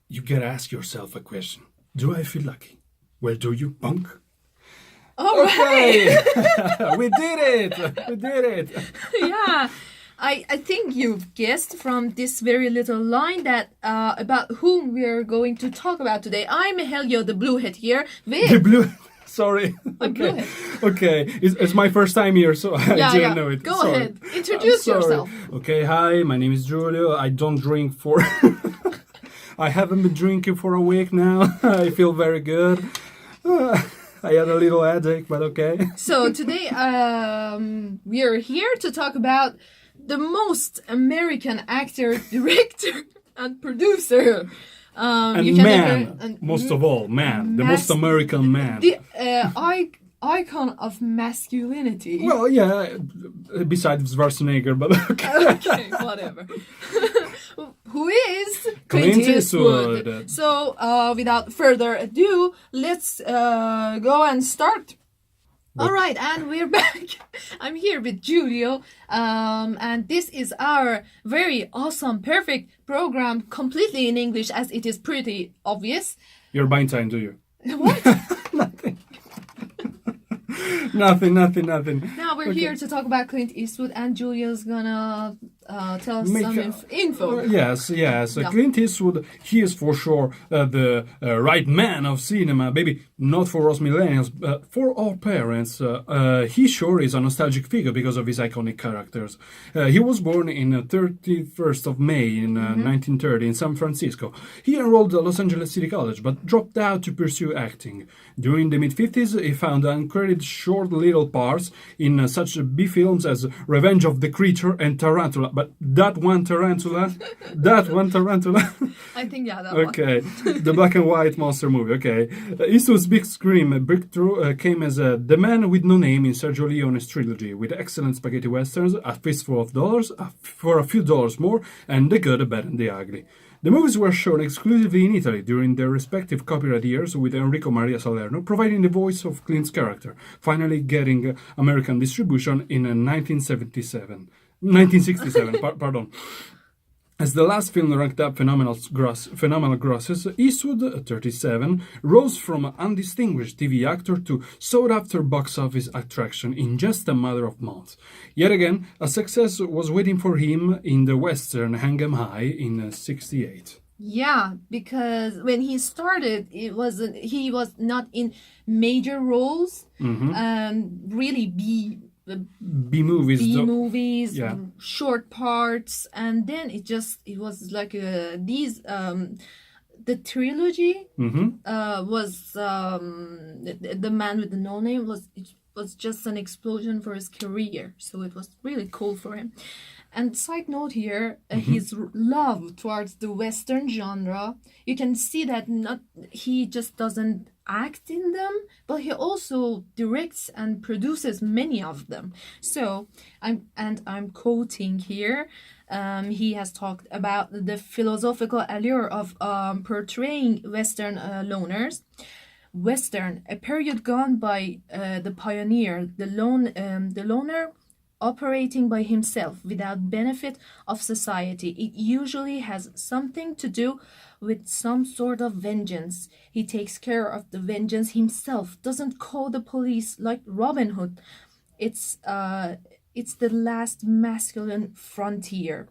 you gotta ask yourself a question. Do I feel lucky? Well, do you, punk? All right. We did it! We did it! Yeah. I think you've guessed from this very little line that about whom we're going to talk about today. I'm Helio the Bluehead here with... The blue... Sorry. I'm Bluehead. Okay, it's my first time here, so I didn't know it. Go Sorry. ahead. Introduce yourself. Okay, hi, my name is Giulio. I don't drink for... I haven't been drinking for a week now. I feel very good. I had a little headache, but okay. So today we are here to talk about the most American actor, director, and producer. Most of all, man. The most American man. The icon of masculinity. Well, yeah, besides Schwarzenegger, but okay. Okay, whatever. Who is Clint Eastwood. So, without further ado, let's go and start. All right, and we're back. I'm here with Giulio, and this is our very awesome, perfect program, completely in English, as it is pretty obvious. You're buying time, do you? What? Nothing. Now we're here to talk about Clint Eastwood, and Giulio's gonna tell us some info. Yes. Yeah. Clint Eastwood, he is for sure the right man of cinema. Maybe not for us millennials, but for our parents. He sure is a nostalgic figure because of his iconic characters. He was born in 31st of May in 1930 in San Francisco. He enrolled at Los Angeles City College, but dropped out to pursue acting. During the mid-50s, he found uncredited short little parts in such B films as Revenge of the Creature and Tarantula. But that one tarantula. I think, yeah, that Okay, the black and white monster movie. Okay, Eastwood's big scream breakthrough came as The Man with No Name in Sergio Leone's trilogy, with excellent spaghetti westerns, A Fistful of Dollars, For a Few Dollars More, and The Good, the Bad, and the Ugly. The movies were shown exclusively in Italy during their respective copyright years, with Enrico Maria Salerno providing the voice of Clint's character, finally getting American distribution in 1967, pardon. As the last film ranked up phenomenal grosses, Eastwood, 37, rose from undistinguished TV actor to sought-after box office attraction in just a matter of months. Yet again, a success was waiting for him in the western Hang 'em High in 68. Yeah, because when he started, he was not in major roles, really B movies, yeah. Short parts, and then it was like the trilogy was the Man with the No Name was just an explosion for his career, so it was really cool for him. And side note here, his love towards the Western genre, you can see that he just doesn't act in them, but he also directs and produces many of them. So I'm quoting here. He has talked about the philosophical allure of portraying Western loners. Western, a period gone by the pioneer, the loner, operating by himself without benefit of society. It usually has something to do with some sort of vengeance. He takes care of the vengeance himself, doesn't call the police like Robin Hood. It's the last masculine frontier.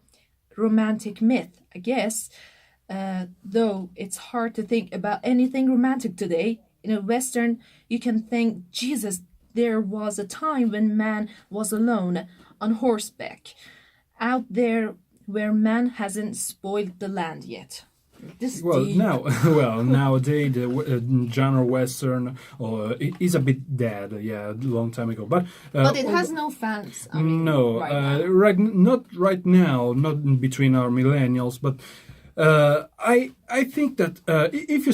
Romantic myth, I guess. Though it's hard to think about anything romantic today. In a Western, you can think, Jesus, there was a time when man was alone, on horseback, out there where man hasn't spoiled the land yet. Nowadays the genre Western is a bit dead. Yeah, a long time ago, but it has no fans. Not right now, not between our millennials, but. I think that if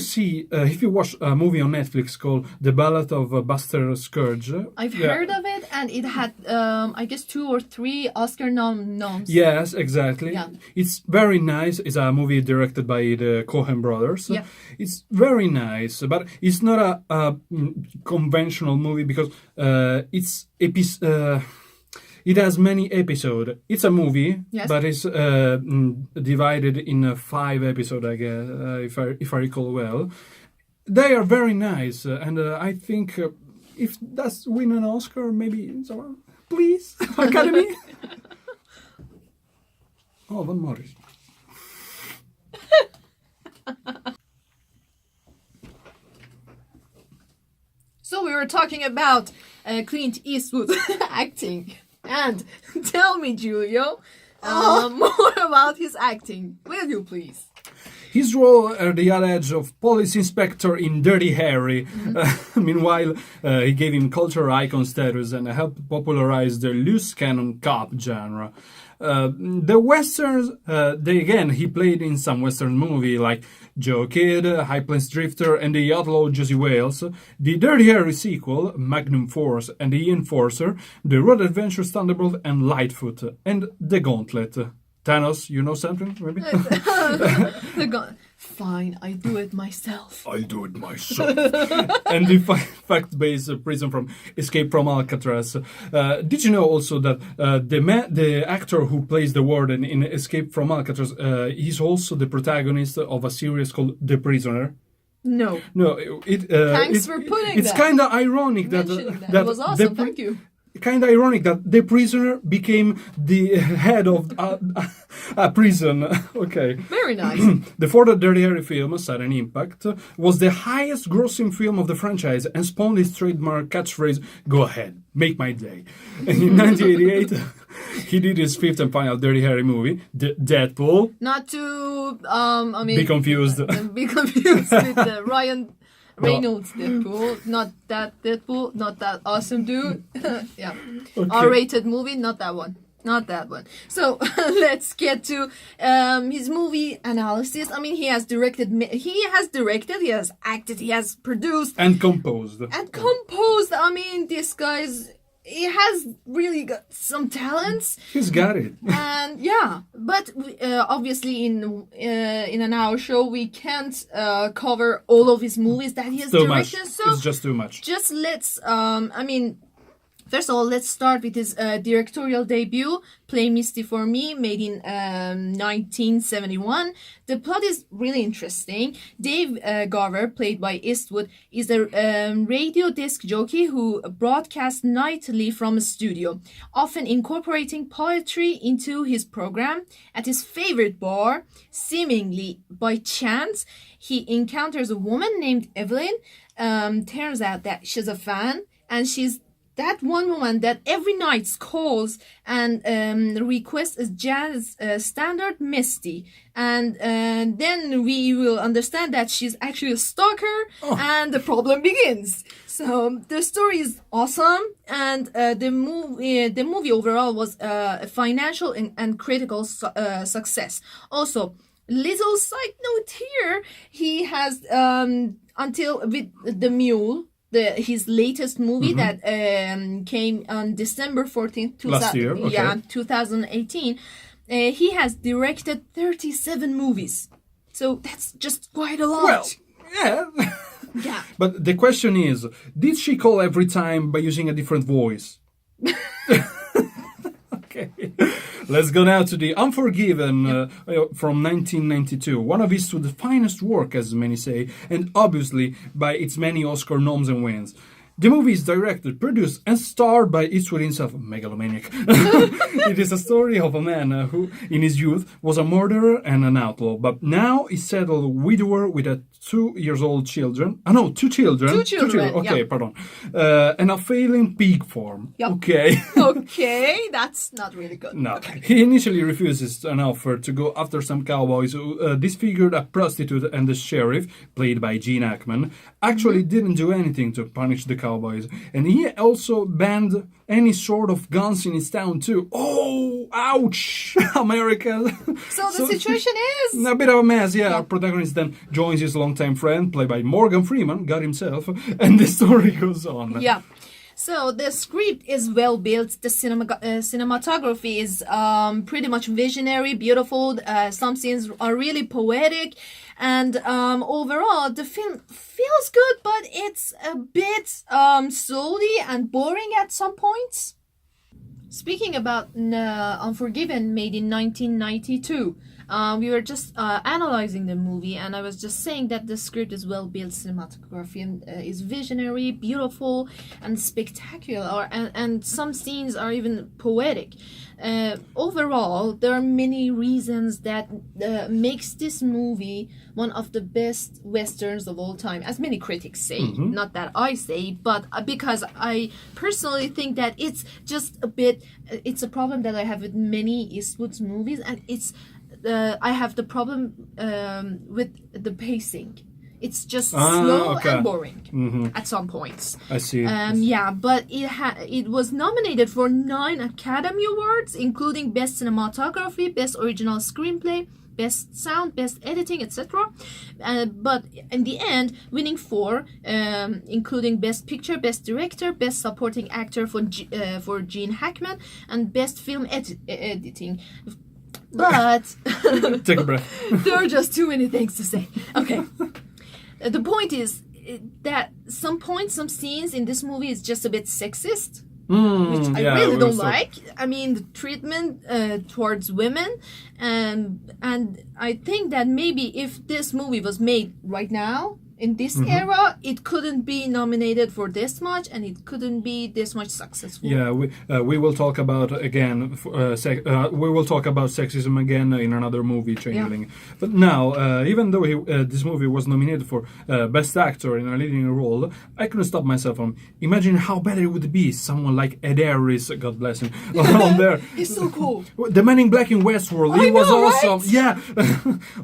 you watch a movie on Netflix called The Ballad of Buster Scruggs, I've heard of it, and it had I guess 2 or 3 Oscar noms. Yes, exactly. Yeah. It's very nice. It's a movie directed by the Coen brothers. Yeah. It's very nice, but it's not a conventional movie because It has many episodes. It's a movie, Yes. but it's divided in 5 episodes, I guess, if I recall well. They are very nice, and I think if that's win an Oscar, maybe someone, please, Academy. Oh, Van Morris. So we were talking about Clint Eastwood acting. And tell me, Giulio, more about his acting. Will you please? His role at the other edge of police inspector in Dirty Harry. Meanwhile, he gave him cultural icon status and helped popularize the loose cannon cop genre. The westerns, he played in some western movie like Joe Kidd, High Plains Drifter, and The Outlaw Josie Wales, the Dirty Harry sequel, Magnum Force, and The Enforcer, The Road Adventures Thunderbolt and Lightfoot, and The Gauntlet. Thanos, you know something, maybe? Fine, I do it myself. I'll do it myself. And the fact-based prison from Escape from Alcatraz. Did you know also that the actor who plays the warden in Escape from Alcatraz, he's also the protagonist of a series called The Prisoner? No. No, Thanks for putting it's that. kind of ironic that It was awesome, thank you. Kind of ironic that the prisoner became the head of a prison. Okay. Very nice. The fourth Dirty Harry film, Sudden Impact, was the highest grossing film of the franchise and spawned his trademark catchphrase, "Go ahead, make my day." And in 1988, he did his fifth and final Dirty Harry movie, Deadpool. Not to, Be confused. Be confused with the Ryan Reynolds Deadpool. Not that Deadpool, not that awesome dude. Yeah. Okay. R-rated movie, not that one. Not that one. So let's get to his movie analysis. I mean, he has directed, he has acted, he has produced. And composed. I mean, this guy's, he has really got some talents. He's got it. And yeah, but obviously in an hour show we can't cover all of his movies that he has directed. Much. So it's just too much. Just let's first of all, let's start with his directorial debut, Play Misty for Me, made in 1971. The plot is really interesting. Dave Garver, played by Eastwood, is a radio disc jockey who broadcasts nightly from a studio, often incorporating poetry into his program. At his favorite bar, seemingly by chance, he encounters a woman named Evelyn. Turns out that she's a fan, and she's that one woman that every night calls and requests a jazz standard Misty. And then we will understand that she's actually a stalker, and the problem begins. So the story is awesome, and the movie overall was a financial and critical success. Also, little side note here, he has until with The Mule, his latest movie that came on December 14th, last year, okay. 2018. He has directed 37 movies. So that's just quite a lot. Well, yeah. Yeah. But the question is, did she call every time by using a different voice? Okay. Let's go now to The Unforgiven from 1992. One of Eastwood's finest work, as many say, and obviously by its many Oscar noms and wins. The movie is directed, produced, and starred by Eastwood himself, a megalomaniac. It is a story of a man who, in his youth, was a murderer and an outlaw, but now is settled widower with a 2-year-old children. Two children. Okay, yeah. Pardon. And a failing pig farm. Yep. Okay. Okay, that's not really good. No. Okay. He initially refuses an offer to go after some cowboys who disfigured a prostitute, and the sheriff, played by Gene Hackman, actually didn't do anything to punish the cowboys. And he also banned any sort of guns in his town too. Oh, ouch! America. So the situation is a bit of a mess, yeah. Our protagonist then joins his longtime friend, played by Morgan Freeman, God himself, and the story goes on. Yeah. So the script is well built. The cinematography is pretty much visionary, beautiful. Some scenes are really poetic, and overall the film feels good, but it's a bit slowly and boring at some points. Speaking about Unforgiven, made in 1992, we were just analyzing the movie, and I was just saying that the script is well built, cinematography is visionary, beautiful, and spectacular, and some scenes are even poetic. Overall, there are many reasons that makes this movie one of the best westerns of all time, as many critics say. Not that I say, but because I personally think that it's just a bit. It's a problem that I have with many Eastwood's movies, and it's. I have the problem with the pacing. It's just slow and boring at some points. I see. Yeah, but it was nominated for 9 Academy Awards, including Best Cinematography, Best Original Screenplay, Best Sound, Best Editing, etc. But in the end, winning 4, including Best Picture, Best Director, Best Supporting Actor for Gene Hackman, and Best Film Editing. But take a breath. There are just too many things to say. Okay. The point is that some scenes in this movie is just a bit sexist, which I really don't like. I mean, the treatment towards women, and I think that maybe if this movie was made right now, in this era, it couldn't be nominated for this much, and it couldn't be this much successful. Yeah, we will talk about again. We will talk about sexism again in another movie, Changeling. Yeah. But now, even though this movie was nominated for Best Actor in a leading role, I couldn't stop myself from imagining how better it would be someone like Ed Harris, God bless him, on there. He's so cool. The Man in Black in Westworld. He was awesome. Right? Yeah.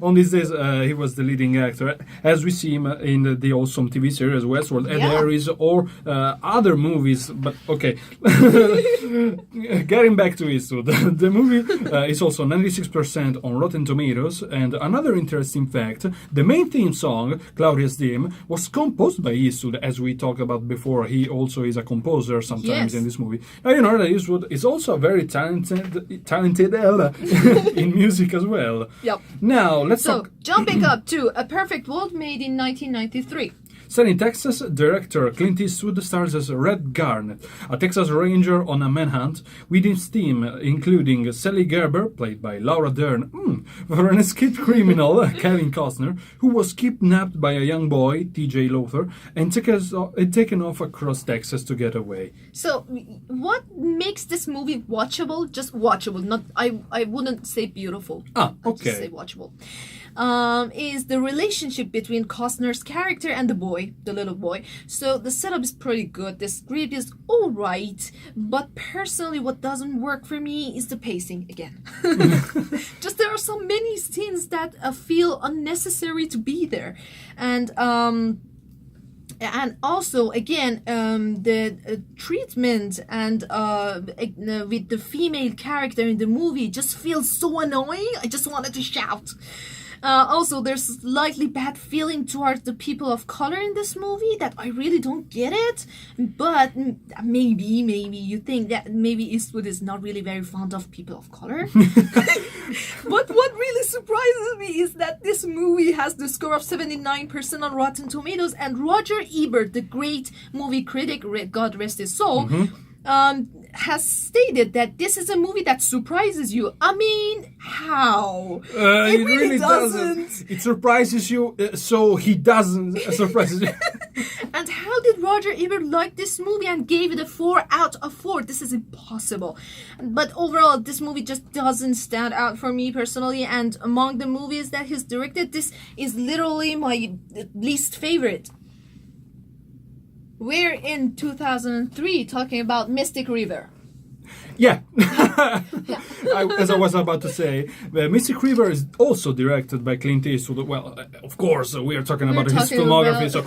On these days, he was the leading actor, as we see him in the awesome TV series Westworld, Ed Harris, or other movies. But okay, getting back to Eastwood, the movie is also 96% on Rotten Tomatoes. And another interesting fact: the main theme song, Claudia's Theme, was composed by Eastwood, as we talked about before. He also is a composer sometimes in this movie. Now you know that Eastwood is also very talented in music as well. Yep. Now let's talk. Jumping up to A Perfect World, made in 1993. Set in Texas, director Clint Eastwood stars as Red Garnet, a Texas Ranger on a manhunt, with his team including Sally Gerber, played by Laura Dern, for an escaped criminal, Kevin Costner, who was kidnapped by a young boy, T.J. Lothar, and taken off across Texas to get away. So, what makes this movie watchable? Just watchable, not I wouldn't say beautiful. Okay. I'd just say watchable. Is the relationship between Costner's character and the little boy. So the setup is pretty good. The script is alright, but personally what doesn't work for me is the pacing again. Just there are so many scenes that feel unnecessary to be there. And also, again, the treatment and with the female character in the movie just feels so annoying. I just wanted to shout. Also, there's slightly bad feeling towards the people of color in this movie that I really don't get it. But maybe you think that maybe Eastwood is not really very fond of people of color. But what really surprises me is that this movie has the score of 79% on Rotten Tomatoes, and Roger Ebert, the great movie critic, God rest his soul, has stated that this is a movie that surprises you. I mean, how? It really doesn't. It surprises you, so he doesn't surprise you. And how did Roger Ebert like this movie and gave it a 4 out of 4? This is impossible. But overall, this movie just doesn't stand out for me personally. And among the movies that he's directed, this is literally my least favorite. We're in 2003 talking about Mystic River. Yeah. As I was about to say, Mystic River is also directed by Clint Eastwood. Well, of course, we are talking about his filmography, so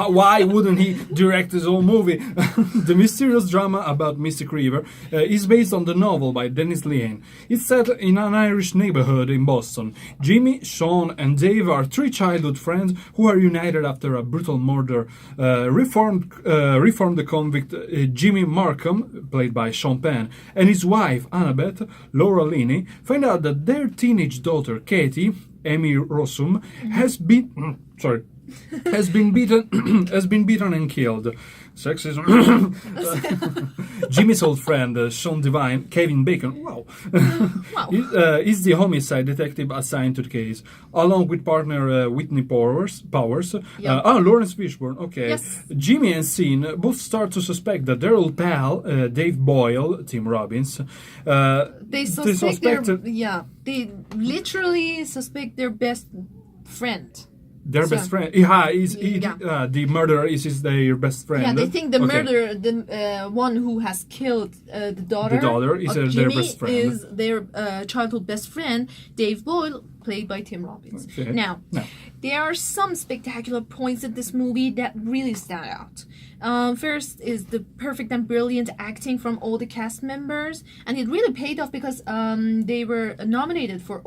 why wouldn't he direct his own movie? The mysterious drama about Mystic River is based on the novel by Dennis Lehane. It's set in an Irish neighborhood in Boston. Jimmy, Sean, and Dave are 3 childhood friends who are united after a brutal murder. Reformed convict Jimmy Markham, played by Sean Penn, and his wife, Annabeth, Laura Linney, find out that their teenage daughter, Katie, Amy Rossum, has been... has been beaten and killed. Sexism. Jimmy's old friend, Sean Devine, Kevin Bacon, wow, Wow. is the homicide detective assigned to the case, along with partner Whitney Powers. Yeah. Lawrence Fishburne, okay. Yes. Jimmy and Sean both start to suspect that their old pal, Dave Boyle, Tim Robbins, They suspect suspected- they literally suspect their best friend. their So- best friend. Yeah. The murderer is their best friend. Yeah, they think the Okay. murderer, the one who has killed the daughter, The daughter is of their Jimmy, best friend. is their childhood best friend, Dave Boyle, played by Tim Robbins. Okay. Now, Now. there are some spectacular points in this movie that really stand out. First is the perfect and brilliant acting from all the cast members, and it really paid off because they were nominated for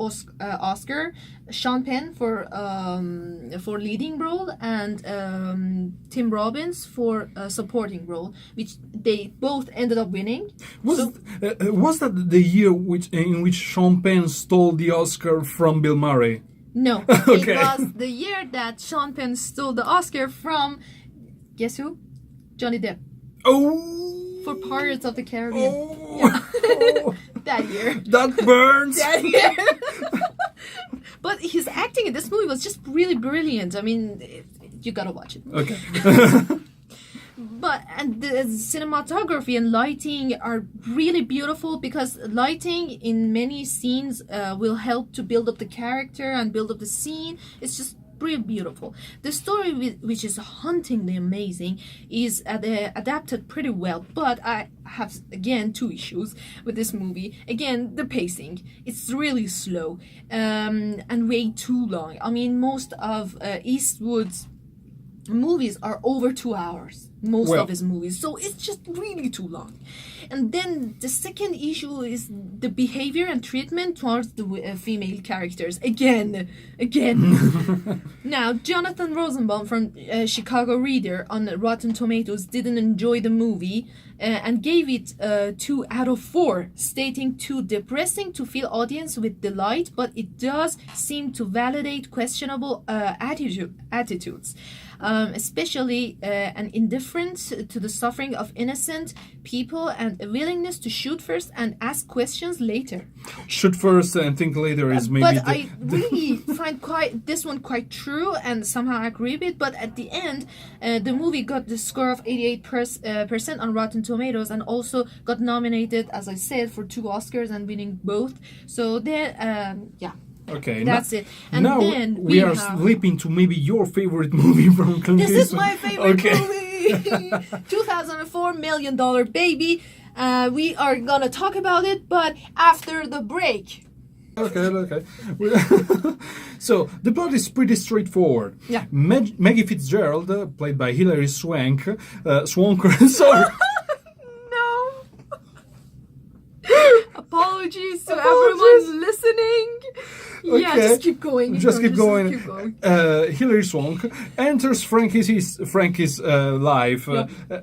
Oscar. Sean Penn for leading role, and Tim Robbins for supporting role, which they both ended up winning. Was that the year in which Sean Penn stole the Oscar from Bill Murray? No, Okay. it was the year that Sean Penn stole the Oscar from, guess who? Johnny Depp Oh, for Pirates of the Caribbean. oh, That year. that burns. That year. But his acting in this movie was just really brilliant. I mean, you gotta watch it. Okay. And the cinematography and lighting are really beautiful because lighting in many scenes will help to build up the character and build up the scene. It's just really beautiful. The story, which is hauntingly amazing, is adapted pretty well, but I have again two issues with this movie. Again, the pacing. It's really slow and way too long. I mean, most of Eastwood's movies are over 2 hours, most Well- of his movies, so it's just really too long. And then the second issue is the behavior and treatment towards the female characters again. Now, Jonathan Rosenbaum from Chicago Reader on Rotten Tomatoes didn't enjoy the movie and gave it 2 out of 4, stating too depressing to fill audience with delight, but it does seem to validate questionable attitudes. Especially an indifference to the suffering of innocent people and a willingness to shoot first and ask questions later. Shoot first and think later is maybe. But I really find this one quite true and somehow agree with it. But at the end, the movie got the score of 88% on Rotten Tomatoes and also got nominated, as I said, for 2 Oscars and winning both. So then, yeah. Okay, That's it. And now then we are have- leaping to maybe your favorite movie from Clint This is Eastwood. my favorite Okay. movie. 2004 $1 Million Baby. We are gonna talk about it, but after the break. Okay. So the plot is pretty straightforward. Yeah. Maggie Fitzgerald, played by Hilary Swanker, sorry. No. Apologies to everyone listening. Yeah, Okay. just keep going. Just keep going. Keep going. Hilary Swank enters Frankie's life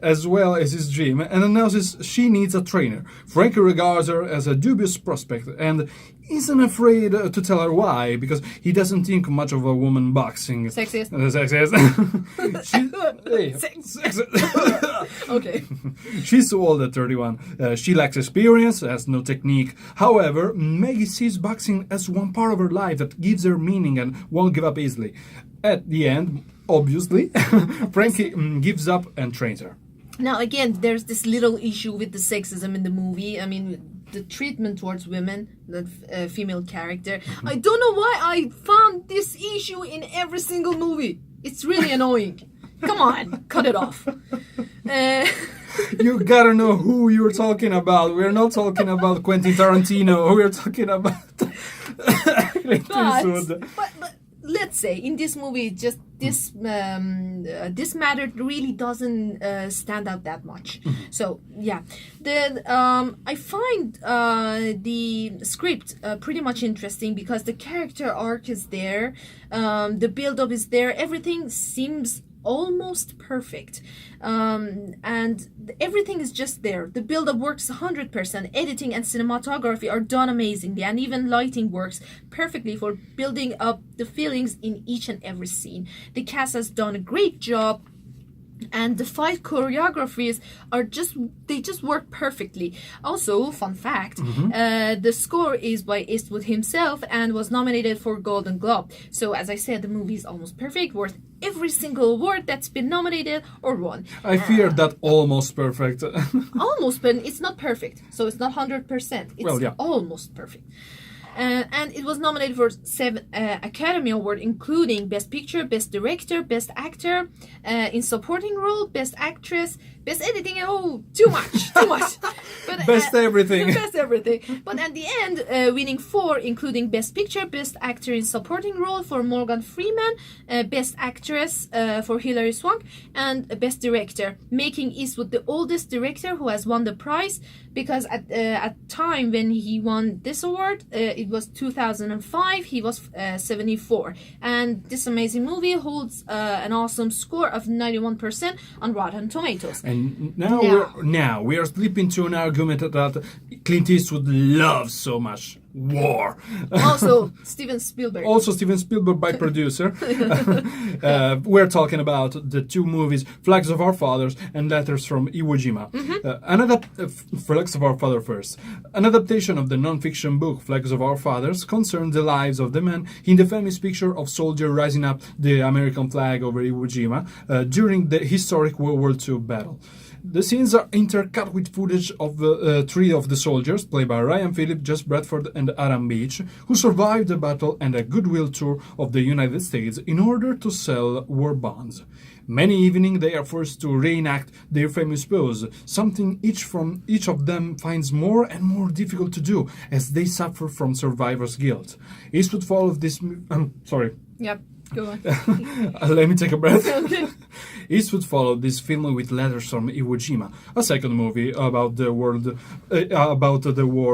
as well as his dream and announces she needs a trainer. Frankie regards her as a dubious prospect and isn't afraid to tell her why, because he doesn't think much of a woman boxing. Sexist. Sexist. Sexist. Okay. She's so old at 31. She lacks experience, has no technique. However, Maggie sees boxing as one part of her life that gives her meaning and won't give up easily. At the end, obviously, Frankie gives up and trains her. Now again, there's this little issue with the sexism in the movie. I mean, the treatment towards women, the female character. I don't know why I found this issue in every single movie. It's really annoying. Come on, cut it off. You gotta know who you're talking about. We're not talking about Quentin Tarantino. We're talking about Clint Eastwood. but let's say in this movie, just this matter really doesn't stand out that much. So yeah, I find the script pretty much interesting because the character arc is there, the build up is there, everything seems almost perfect. And everything is just there. The build-up works 100%. Editing and cinematography are done amazingly, and even lighting works perfectly for building up the feelings in each and every scene. The cast has done a great job, and the fight choreographies are just work perfectly. Also, fun fact, the score is by Eastwood himself and was nominated for Golden Globe. So as I said, the movie is almost perfect, worth every single award that's been nominated or won. I fear that almost perfect. Almost, but it's not perfect, so it's not 100%. It's almost perfect. And it was nominated for 7 Academy Awards, including Best Picture, Best Director, Best Actor, in Supporting Role, Best Actress, Best Editing. Oh, too much. But, Best everything. Best everything. But at the end, winning 4, including Best Picture, Best Actor in Supporting Role for Morgan Freeman, Best Actress for Hilary Swank, and Best Director, making Eastwood the oldest director who has won the prize, because at time when he won this award, it was 2005, he was 74. And this amazing movie holds an awesome score of 91% on Rotten Tomatoes. And now we are slipping to an argument that Clint Eastwood loves so much. War. Also, Steven Spielberg by producer. We're talking about the 2 movies, Flags of Our Fathers and Letters from Iwo Jima. Flags of Our Father first. An adaptation of the non-fiction book Flags of Our Fathers concerns the lives of the men in the famous picture of soldier rising up the American flag over Iwo Jima during the historic World War II battle. The scenes are intercut with footage of 3 of the soldiers, played by Ryan Phillips, Jess Bradford, and Adam Beach, who survived the battle and a goodwill tour of the United States in order to sell war bonds. Many evenings they are forced to reenact their famous pose, something each of them finds more and more difficult to do as they suffer from survivor's guilt. Eastwood followed this... sorry. Yep. Go on. Let me take a breath. Okay. Eastwood followed this film with Letters from Iwo Jima, a second movie about the war,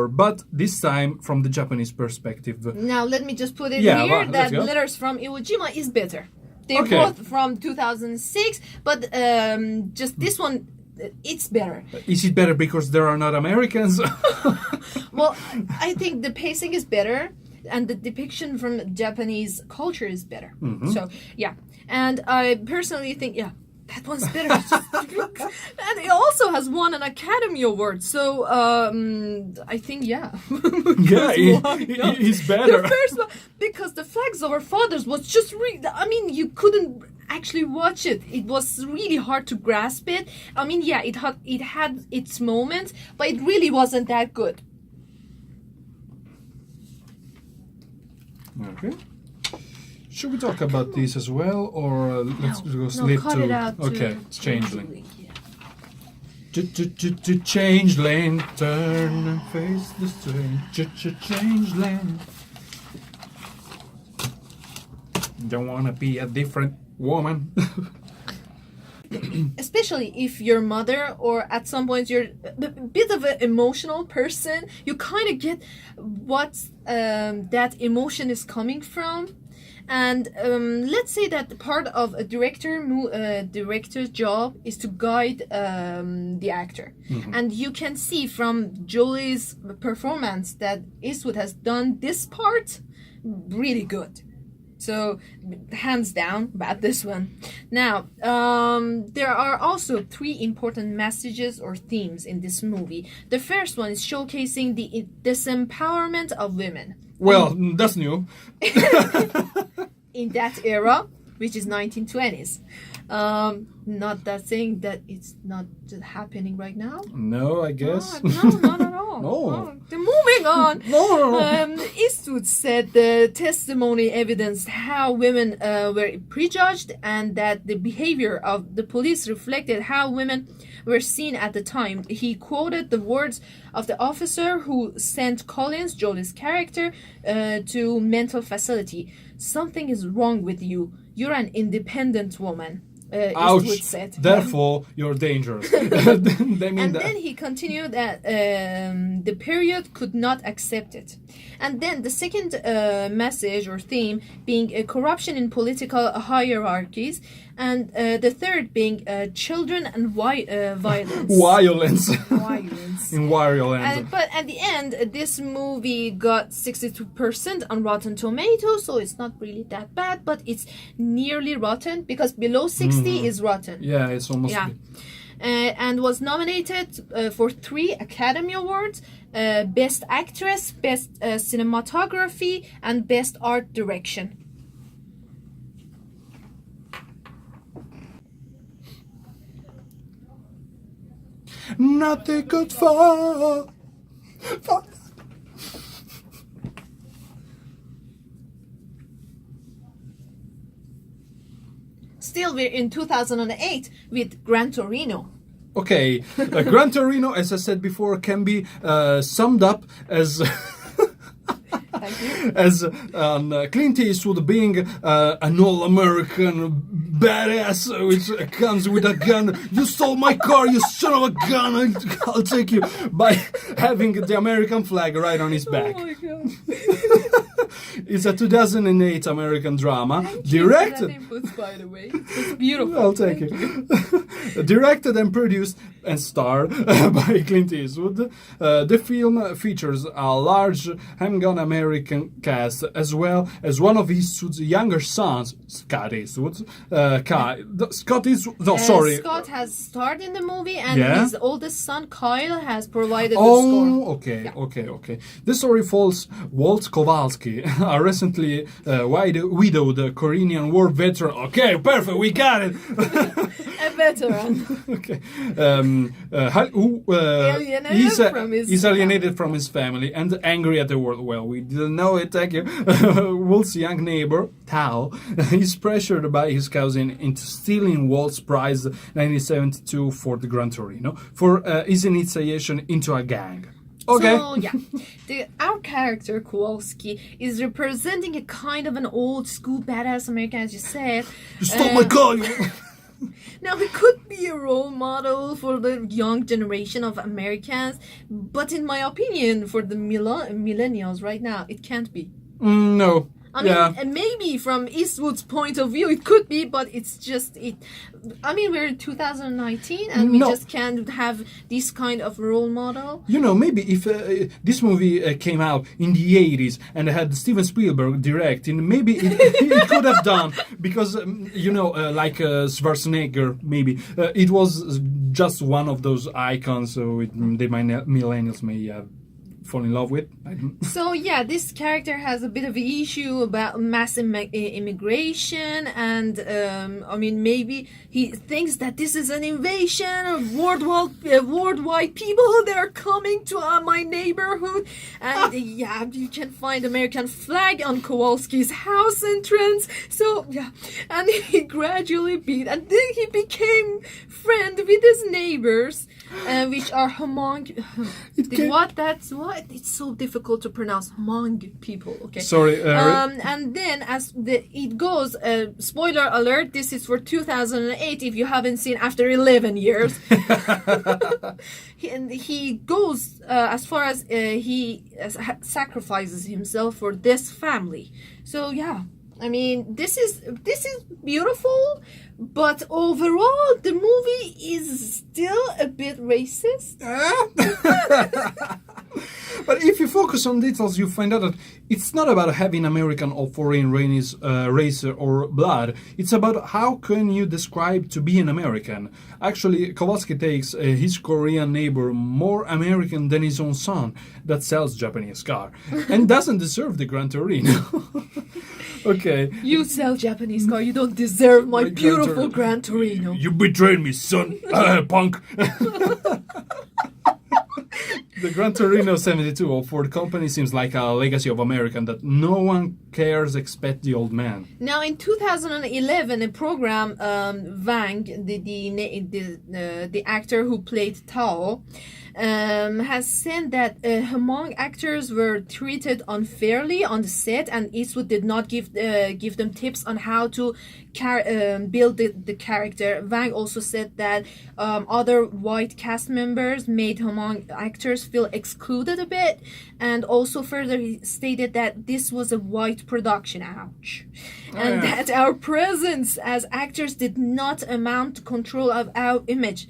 but this time from the Japanese perspective. Now let me just put it here that Letters from Iwo Jima is better. They're both from 2006, but just this one, it's better. Is it better because there are not Americans? Well, I think the pacing is better, and the depiction from Japanese culture is better. So, yeah. And I personally think, that one's better. And it also has won an Academy Award. So, I think, it's better. The first one, because the Flags of Our Fathers was just really, you couldn't actually watch it. It was really hard to grasp it. It had its moments, but it really wasn't that good. Okay. Should we talk about this as well, or let's go slip cut to... it out Okay, to Changeling. Changeling, turn and face the strange. Changeling. Don't wanna be a different woman. Especially if your mother, or at some point you're a bit of an emotional person, you kind of get what that emotion is coming from. And let's say that part of a director's job is to guide the actor. And you can see from Jolie's performance that Eastwood has done this part really good. So, hands down, about this one. Now, there are also 3 important messages or themes in this movie. The first one is showcasing the disempowerment of women. Well, that's new. In that era, which is 1920s. Not that saying that it's not happening right now. No, I guess. No, not at all. No. Moving on. No. Eastwood said the testimony evidenced how women were prejudged, and that the behavior of the police reflected how women were seen at the time. He quoted the words of the officer who sent Collins, Jolie's character, to mental facility. "Something is wrong with you. You're an independent woman." Ouch. Eastwood said. Therefore, you're dangerous. They mean And that. then he continued that the period could not accept it. And then the second message or theme being corruption in political hierarchies, and the third being children and violence. Violence. Violence. In violence. But at the end, this movie got 62% on Rotten Tomatoes, so it's not really that bad, but it's nearly rotten because below 60 is rotten. Yeah, it's almost. Yeah. And was nominated for 3 Academy Awards: Best Actress, Best Cinematography, and Best Art Direction. Nothing could fall. Still, we're in 2008 with Gran Torino. Okay, Gran Torino, as I said before, can be summed up as Thank you. as Clint Eastwood being an all-American badass which comes with a gun. You stole my car, you son of a gun! I'll take you, by having the American flag right on his back. Oh my god. It's a 2008 American drama, Thank directed. you for that input, by the way. It's beautiful. I'll take it. Directed and produced and starred by Clint Eastwood. The film features a large Hungarian American cast, as well as one of Eastwood's younger sons, Scott Eastwood. Scott Eastwood. No, sorry. Scott has starred in the movie, and Yeah? his oldest son Kyle has provided the Oh, score. okay, Yeah. okay. The story follows Walt Kowalski, a recently widowed Korean War veteran. Okay, perfect, we got it. A veteran. Okay. Alienated from his he's alienated from his family and angry at the world. Well, we didn't know it, thank you. Walt's young neighbor, Tao, is pressured by his cousin into stealing Walt's prize 1972 Ford Gran Torino for his initiation into a gang. Okay. So yeah, our character Kowalski is representing a kind of an old school badass American, as you said. You stole my car! Now, he could be a role model for the young generation of Americans, but in my opinion, for the millennials right now, it can't be. No. I mean, Yeah. and maybe from Eastwood's point of view, it could be, but it's just it. I mean, we're in 2019, and we No. just can't have this kind of role model. You know, maybe if this movie came out in the 80s and had Steven Spielberg directing, maybe it could have done, because, like Schwarzenegger, maybe. It was just one of those icons, so the millennials may fall in love with. So yeah, this character has a bit of an issue about mass immigration, and I mean, maybe he thinks that this is an invasion of worldwide people that are coming to my neighborhood, and yeah, you can find American flag on Kowalski's house entrance. So yeah, and he gradually and then he became friend with his neighbors, which are Hmong. That's what. It's so difficult to pronounce. Hmong people. Okay. Sorry. And then as it goes, spoiler alert, this is for 2008 if you haven't seen after 11 years. he goes as far as he sacrifices himself for this family. So yeah, I mean, this is beautiful, but overall the movie is still a bit racist. But if you focus on details, you find out that it's not about having American or foreign race or blood. It's about how can you describe to be an American. Actually, Kowalski takes his Korean neighbor more American than his own son that sells Japanese car and doesn't deserve the Gran Torino. Okay. You sell Japanese car, you don't deserve my beautiful Gran Torino. You betrayed me, son. Punk. The Gran Torino 72 of Ford Company seems like a legacy of American that no one cares except the old man? Now, in 2011, a program, Wang, the actor who played Tao, has said that Hmong actors were treated unfairly on the set, and Eastwood did not give them tips on how to build the character. Wang also said that other white cast members made Hmong actors feel excluded a bit, and also further he stated that this was a white production, ouch, and that our presence as actors did not amount to control of our image.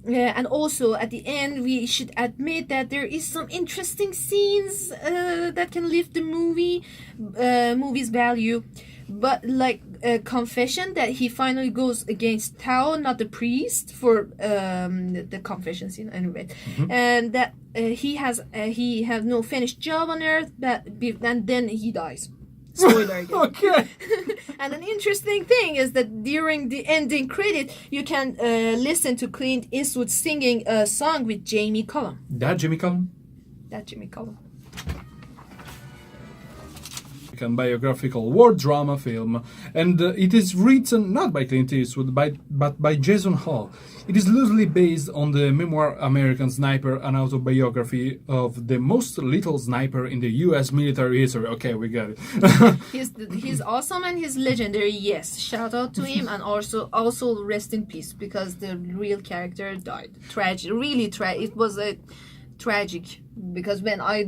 And also at the end we should admit that there is some interesting scenes that can lift the movie's value, but like a confession that he finally goes against Tao, not the priest, for the confession scene anyway, and that he has no finished job on earth, and then he dies. Spoiler again. Okay. And an interesting thing is that during the ending credit, you can listen to Clint Eastwood singing a song with Jamie Cullum. That Jimmy Cullum? That Jimmy Cullum. Biographical war drama film, and it is written not by Clint Eastwood but by Jason Hall. It is loosely based on the memoir American Sniper, an autobiography of the most lethal sniper in the U.S. military history. Okay, we got it. He's awesome and he's legendary. Yes, shout out to him, and also rest in peace, because the real character died. Tragic, really tragic. It was a tragic, because when I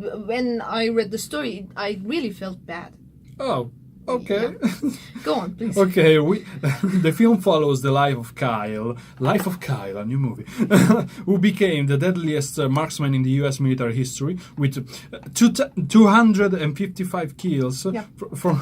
read the story, I really felt bad. Oh, okay. Yeah. Go on, please. Okay, the film follows the life of Kyle, a new movie, who became the deadliest marksman in the U.S. military history with 255 kills from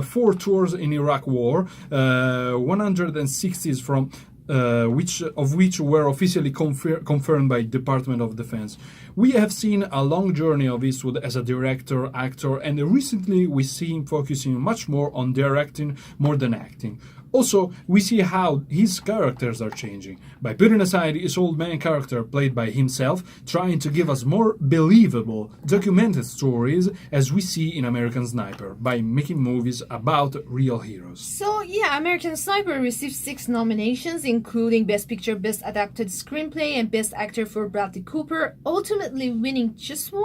4 tours in Iraq War, 160 from which were officially confirmed by Department of Defense. We have seen a long journey of Eastwood as a director, actor, and recently we see him focusing much more on directing more than acting. Also, we see how his characters are changing, by putting aside his old man character played by himself, trying to give us more believable, documented stories as we see in American Sniper, by making movies about real heroes. So yeah, American Sniper received 6 nominations, including Best Picture, Best Adapted Screenplay, and Best Actor for Bradley Cooper, ultimately winning just 1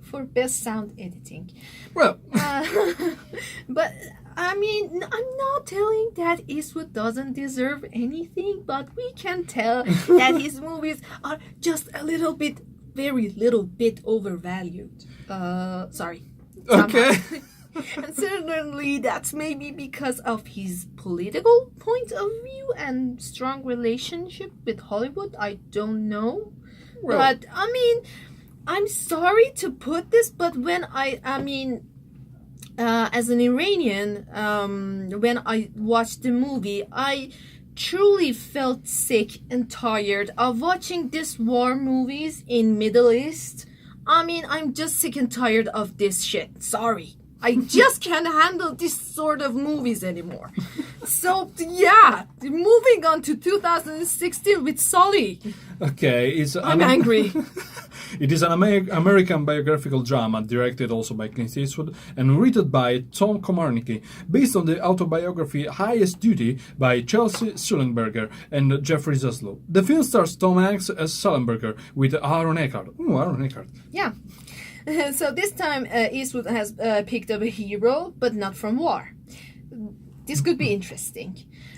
for Best Sound Editing. Well... but... I mean, I'm not telling that Eastwood doesn't deserve anything, but we can tell that his movies are just very little bit overvalued. Sorry. Okay. And certainly that's maybe because of his political point of view and strong relationship with Hollywood. I don't know. Well, but, I mean, I'm sorry to put this, but when as an Iranian, when I watched the movie, I truly felt sick and tired of watching these war movies in Middle East. I mean, I'm just sick and tired of this shit. Sorry. I just can't handle this sort of movies anymore. So, yeah, moving on to 2016 with Sully. Okay, I'm angry. It is an American biographical drama directed also by Clint Eastwood and written by Tom Komarnicki, based on the autobiography Highest Duty by Chelsea Sullenberger and Jeffrey Zaslow. The film stars Tom Hanks as Sullenberger with Aaron Eckhart. Ooh, Aaron Eckhart. Yeah. So this time Eastwood has picked up a hero, but not from war. This could be interesting.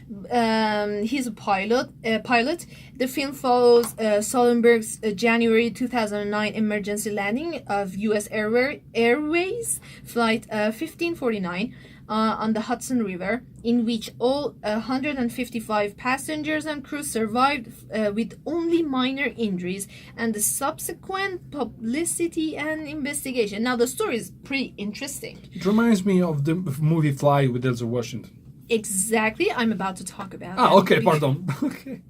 He's a pilot. The film follows Sullenberg's January 2009 emergency landing of U.S. Airways Flight 1549 on the Hudson River, in which all 155 passengers and crew survived with only minor injuries, and the subsequent publicity and investigation. Now, the story is pretty interesting. It reminds me of the movie Fly with Denzel Washington. Exactly, I'm about to talk about. Okay, pardon. Okay.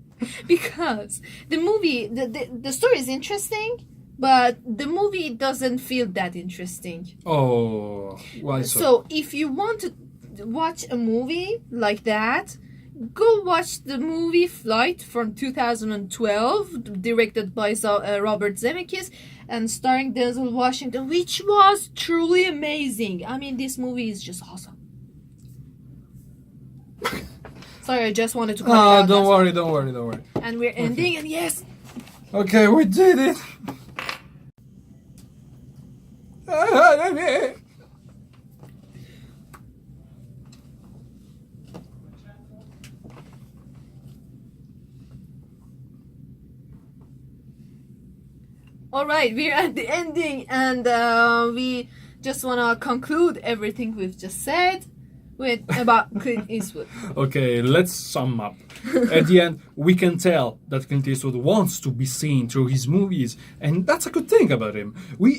Because the movie, the story is interesting, but the movie doesn't feel that interesting. Oh, why so? So if you want to watch a movie like that, go watch the movie Flight from 2012, directed by Robert Zemeckis, and starring Denzel Washington, which was truly amazing. I mean, this movie is just awesome. Sorry, I just wanted to call it out. Don't worry. And we're ending, and yes. Okay, we did it. All right, we're at the ending, and we just want to conclude everything we've just said with about Clint Eastwood. Okay, let's sum up. At the end, we can tell that Clint Eastwood wants to be seen through his movies, and that's a good thing about him.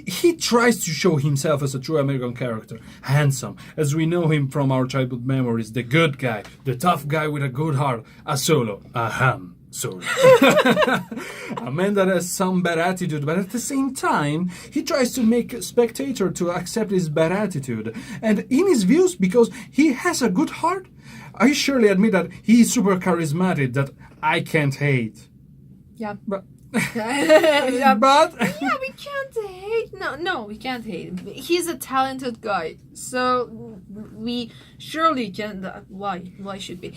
He tries to show himself as a true American character, handsome, as we know him from our childhood memories, the good guy, the tough guy with a good heart, a solo, a ham. Solo. A man that has some bad attitude, but at the same time, he tries to make a spectator to accept his bad attitude. And in his views, because he has a good heart, I surely admit that he is super charismatic that I can't hate. Yeah. But yeah, but yeah, we can't hate. No, we can't hate him. He's a talented guy, so we surely can. Why should we?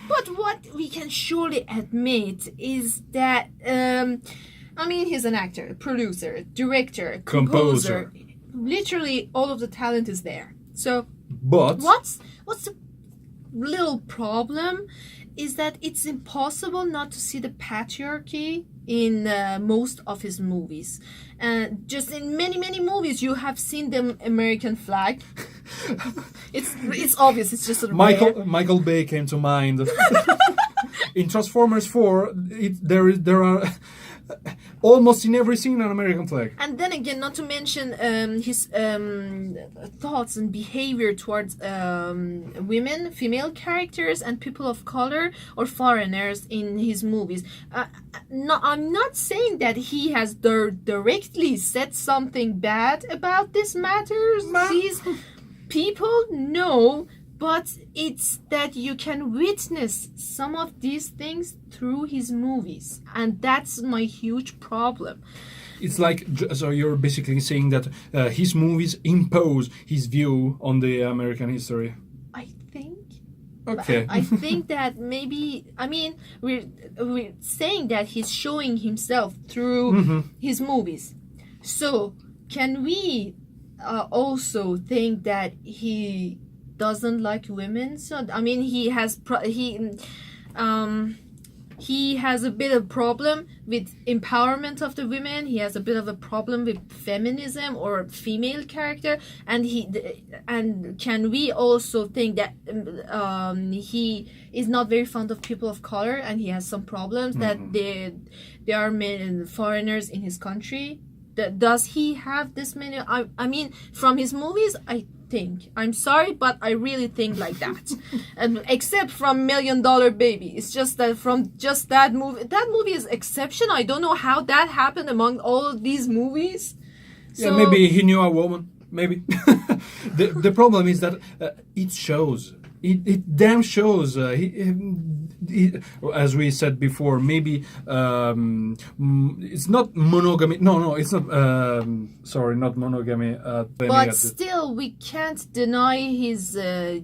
But what we can surely admit is that I mean, he's an actor, producer, director, composer. Literally, all of the talent is there. So, but what's the little problem? Is that it's impossible not to see the patriarchy in most of his movies. And just in many movies, you have seen the American flag. It's obvious. It's just Michael Bay came to mind. In Transformers 4, there are almost in every scene an American flag. And then again, not to mention his thoughts and behavior towards women, female characters, and people of color or foreigners in his movies. No, I'm not saying that he has directly said something bad about these matters. These people, no. But it's that you can witness some of these things through his movies. And that's my huge problem. It's like, so you're basically saying that his movies impose his view on the American history. I think. Okay. I think that maybe, I mean, we're saying that he's showing himself through his movies. So can we also think that he doesn't like women? So I mean, he has a bit of problem with empowerment of the women. He has a bit of a problem with feminism or female character, and can we also think that he is not very fond of people of color, and he has some problems that there are many foreigners in his country? Does he have this many? I mean, from his movies, I'm sorry, but I really think like that. And except from $1 Million Baby, it's just that from just that movie is exception. I don't know how that happened among all of these movies. Yeah, so, maybe he knew a woman. Maybe the problem is that it shows. It damn shows. As we said before, maybe it's not monogamy. No, it's not. Sorry, not monogamy. But still, we can't deny his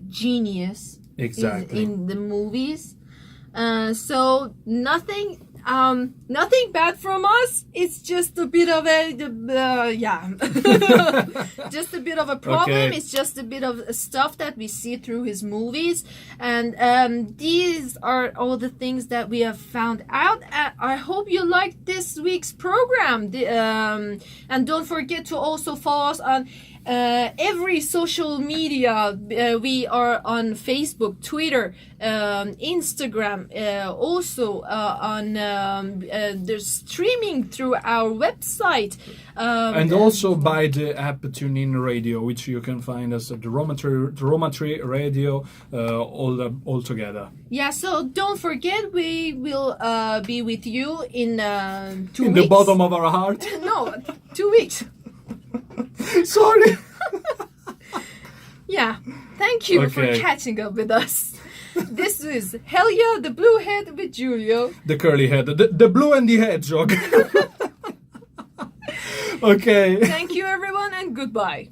genius. Exactly. In the movies. So nothing bad from us. It's just a bit of just a bit of a problem. Okay. It's just a bit of stuff that we see through his movies, and these are all the things that we have found out. I hope you liked this week's program, and don't forget to also follow us on every social media. We are on Facebook, Twitter, Instagram, also on there's streaming through our website, and also by the app TuneIn Radio, which you can find us at the Roma Tre Radio, all together. Yeah, so don't forget, we will be with you in 2 weeks. In the bottom of our heart. No, 2 weeks. Sorry. Yeah, thank you for catching up with us. This is Helia, the blue head with Julio. The curly head, the blue and the hedgehog. Okay. Thank you, everyone, and goodbye.